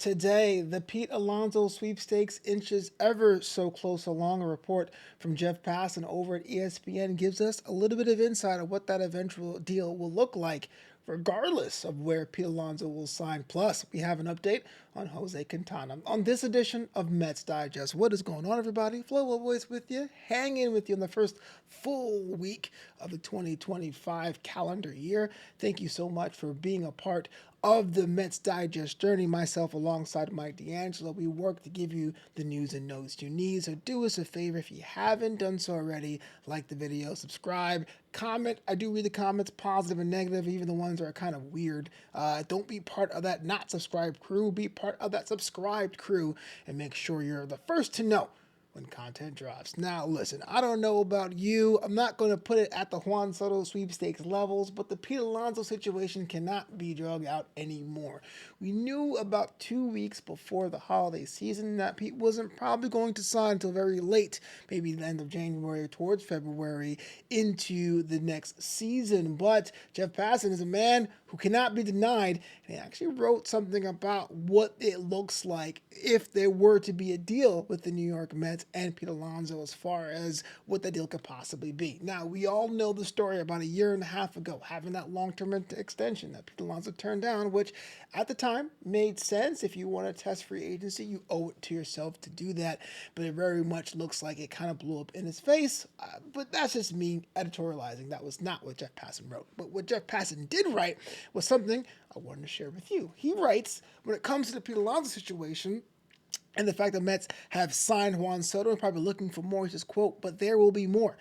today. The Pete Alonso sweepstakes inches ever so close along. A report from Jeff Passan over at ESPN gives us a little bit of insight of what that eventual deal will look like, regardless of where Pete Alonso will sign. Plus, we have an update on Jose Quintana on this edition of Mets Digest. What is going on, everybody? Flobo Boyce with you, hanging with you in the first full week of the 2025 calendar year. Thank you so much for being a part of the Mets Digest journey. Myself alongside Mike D'Angelo, we work to give you the news and notes you need. So do us a favor if you haven't done so already, like the video, subscribe, comment. I do read the comments, positive and negative, even the ones that are kind of weird. Don't be part of that not subscribed crew. Be part of that subscribed crew and make sure you're the first to know when content drops. Now, listen, I don't know about you. I'm not going to put it at the Juan Soto sweepstakes levels, but the Pete Alonso situation cannot be drug out anymore. We knew about 2 weeks before the holiday season that Pete wasn't probably going to sign until very late, maybe the end of January towards February into the next season. But Jeff Passan is a man who cannot be denied, and he actually wrote something about what it looks like if there were to be a deal with the New York Mets and Pete Alonso as far as what that deal could possibly be. Now, we all know the story about a year and a half ago, having that long-term extension that Pete Alonso turned down, which at the time made sense. If you want to test free agency, you owe it to yourself to do that, but it very much looks like it kind of blew up in his face, but that's just me editorializing. That was not what Jeff Passan wrote. But what Jeff Passan did write was something I wanted to share with you. He writes, when it comes to the Pete Alonso situation, and the fact that Mets have signed Juan Soto and probably looking for more, he says, quote, but there will be more.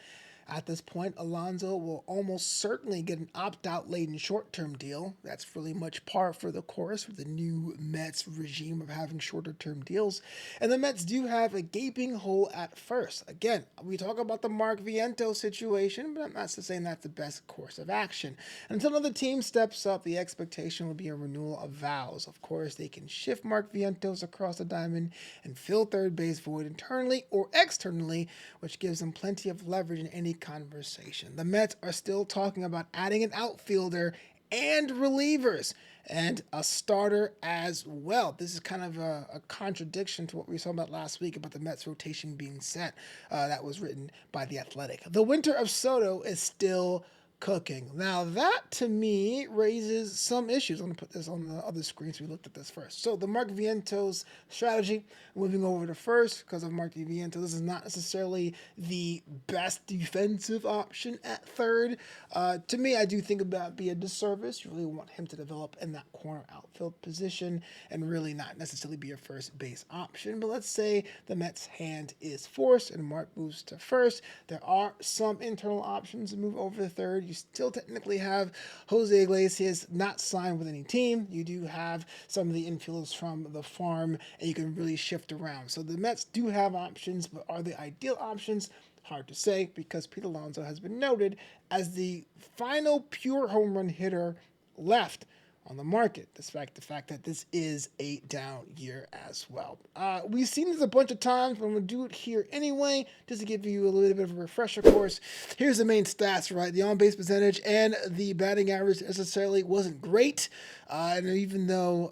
At this point, Alonzo will almost certainly get an opt-out laden short-term deal. That's really much par for the course with the new Mets regime of having shorter-term deals. And the Mets do have a gaping hole at first. Again, we talk about the Mark Vientos situation, but I'm not saying that's the best course of action. Until another team steps up, the expectation will be a renewal of vows. Of course, they can shift Mark Vientos across the diamond and fill third base void internally or externally, which gives them plenty of leverage in any conversation. The Mets are still talking about adding an outfielder and relievers and a starter as well. This is kind of a contradiction to what we were talking about last week about the Mets rotation being set. That was written by The Athletic. The winter of Soto is still cooking. Now that to me raises some issues. I'm going to put this on the other screen so we looked at this first. So the Mark Vientos strategy, moving over to first because of Mark Vientos, this is not necessarily the best defensive option at third. To me, I do think about be a disservice. You really want him to develop in that corner outfield position and really not necessarily be a first base option. But let's say the Mets' hand is forced and Mark moves to first. There are some internal options to move over to third. You still technically have Jose Iglesias not signed with any team. You do have some of the infielders from the farm, and you can really shift around. So the Mets do have options, but are they ideal options? Hard to say because Pete Alonso has been noted as the final pure home run hitter left on the market, despite the fact that this is a down year as well. We've seen this a bunch of times, but I'm going to do it here anyway, just to give you a little bit of a refresher course. Here's the main stats, right? The on-base percentage and the batting average necessarily wasn't great, and even though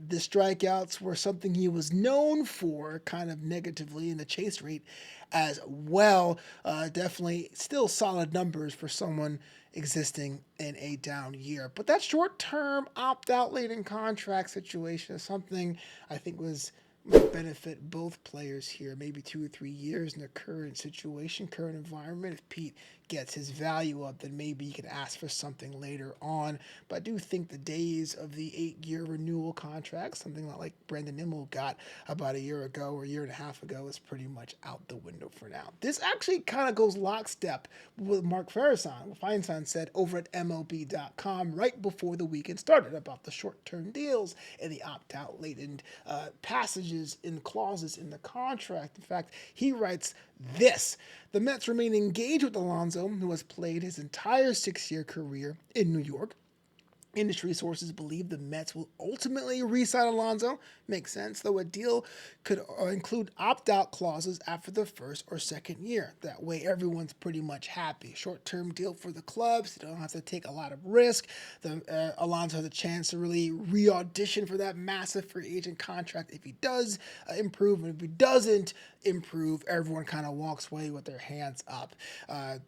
the strikeouts were something he was known for kind of negatively in the chase rate as well, definitely still solid numbers for someone existing in a down year. But that short-term opt-out laden contract situation is something I think might benefit both players here, maybe 2 or 3 years in the current situation, current environment. If Pete gets his value up, then maybe you could ask for something later on. But I do think the days of the 8-year renewal contract, something like Brandon Nimmo got about a year ago or a year and a half ago, is pretty much out the window for now. This actually kind of goes lockstep with Mark Feinsand said over at MLB.com right before the weekend started about the short-term deals and the opt-out laden passages in clauses in the contract. In fact, he writes this: the Mets remain engaged with Alonzo, who has played his entire 6-year career in New York. Industry sources believe the Mets will ultimately re-sign Alonzo. Makes sense, though a deal could include opt-out clauses after the first or second year. That way, everyone's pretty much happy. Short-term deal for the clubs. They don't have to take a lot of risk. Alonzo has a chance to really re-audition for that massive free agent contract if he does improve, and if he doesn't improve, everyone kind of walks away with their hands up.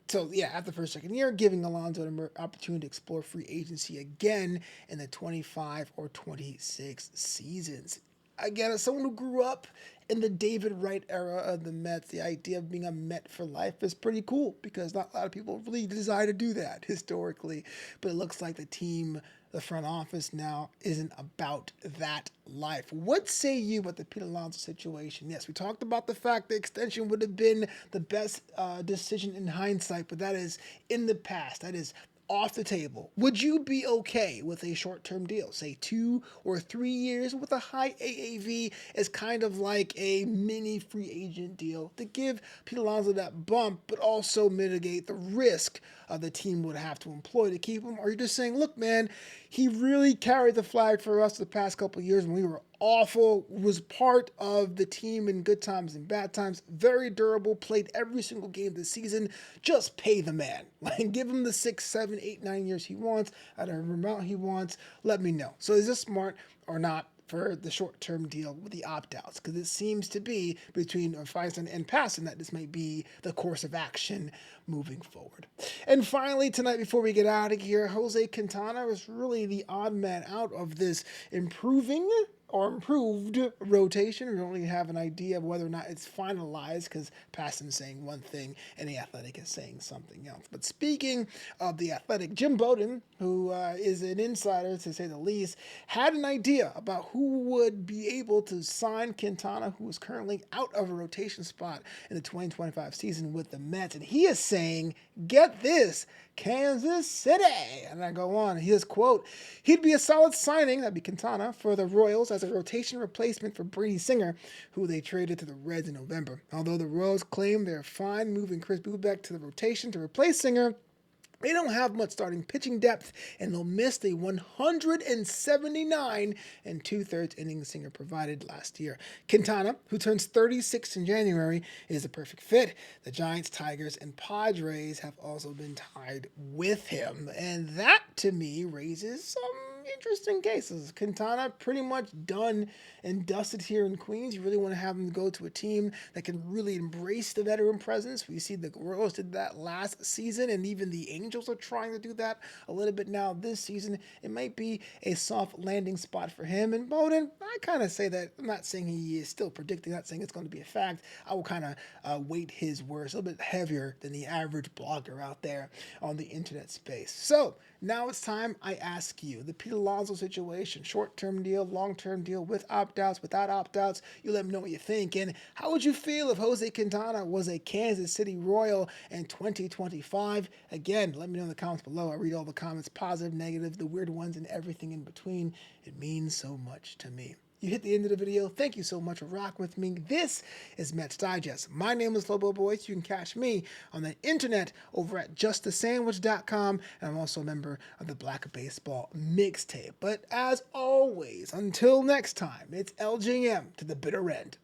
So yeah, after the first, second year, giving Alonzo an opportunity to explore free agency again in the 25 or 26 seasons. Again, as someone who grew up in the David Wright era of the Mets, the idea of being a Met for life is pretty cool because not a lot of people really desire to do that historically. But it looks like the team, the front office now isn't about that life. What say you about the Pete Alonso situation? Yes, we talked about the fact the extension would have been the best decision in hindsight, but that is in the past. That is off the table. Would you be okay with a short-term deal, say 2 or 3 years with a high AAV as kind of like a mini free agent deal to give Pete Alonso that bump, but also mitigate the risk the team would have to employ to keep him? Or are you just saying, look, man, he really carried the flag for us the past couple of years when we were awful, was part of the team in good times and bad times, very durable, played every single game this season. Just pay the man. Like, give him the 6, 7, 8, 9 years he wants, at a amount he wants. Let me know. So is this smart or not for the short-term deal with the opt-outs? Because it seems to be between Feinsand and Passan that this might be the course of action moving forward. And finally, tonight, before we get out of here, Jose Quintana was really the odd man out of this improving or improved rotation. We don't really have an idea of whether or not it's finalized because Passan's saying one thing and the Athletic is saying something else. But speaking of the Athletic, Jim Bowden, who is an insider to say the least, had an idea about who would be able to sign Quintana, who is currently out of a rotation spot in the 2025 season with the Mets. And he is saying, get this, Kansas City. And I go on. His quote, he'd be a solid signing, that'd be Quintana, for the Royals as a rotation replacement for Brady Singer, who they traded to the Reds in November. Although the Royals claim they're fine moving Chris Bubeck to the rotation to replace Singer, they don't have much starting pitching depth, and they'll miss the 179 and 2/3 innings Singer provided last year. Quintana, who turns 36 in January, is a perfect fit. The Giants, Tigers, and Padres have also been tied with him, and that, to me, raises some interesting cases. Quintana pretty much done and dusted here in Queens. You really want to have him go to a team that can really embrace the veteran presence. We see the Royals did that last season, and even the Angels are trying to do that a little bit now this season. It might be a soft landing spot for him. And Bowden, I kind of say that, I'm not saying he is still predicting, not saying it's going to be a fact. I will kind of weight his words a little bit heavier than the average blogger out there on the internet space. So now it's time I ask you, the Pete Alonso situation, short-term deal, long-term deal, with opt-outs, without opt-outs, you let me know what you think. And how would you feel if Jose Quintana was a Kansas City Royal in 2025? Again, let me know in the comments below. I read all the comments, positive, negative, the weird ones, and everything in between. It means so much to me. You hit the end of the video. Thank you so much for rocking with me. This is Mets Digest. My name is Flobo Boyce. You can catch me on the internet over at justasandwich.com, and I'm also a member of the Black Baseball Mixtape. But as always, until next time, it's LGM to the bitter end.